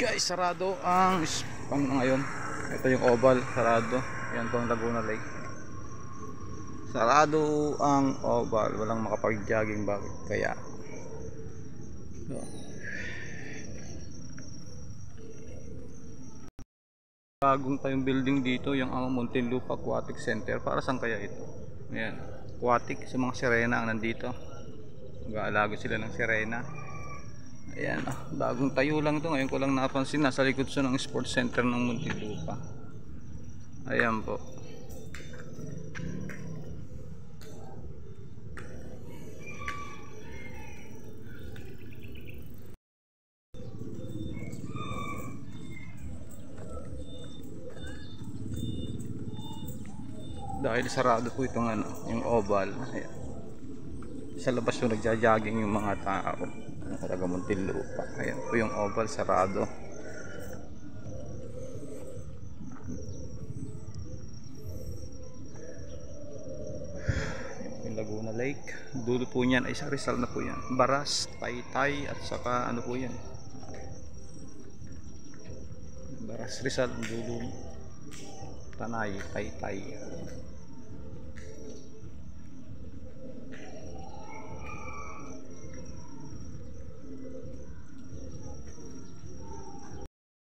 Guys, sarado ang ngayon. Ito yung oval, sarado. Yan po ang Laguna Lake. Sarado ang oval, walang makapag-jogging. Bakit kaya? So, bagong tayong building dito, yung Muntinlupa Aquatic Center. Para saan kaya ito? Ayan, aquatic, sa mga sirena ang nandito. Mag-aalago sila ng sirena. Ayan, bagong tayo lang ito. Ngayon ko lang napansin, nasa likod siya ng sports center ng Muntinlupa. Ayan po. Dahil sarado po itong yung oval. Ayan. Sa labas yung nagja-jogging yung mga tao. Taga Muntinlupa. Ayan po yung oval, sarado. Yung Laguna Lake. Dulo po niyan ay sa Rizal na po yan. Baras, Taytay at saka ano po yan. Baras, Rizal, dulo. Tanay, Taytay.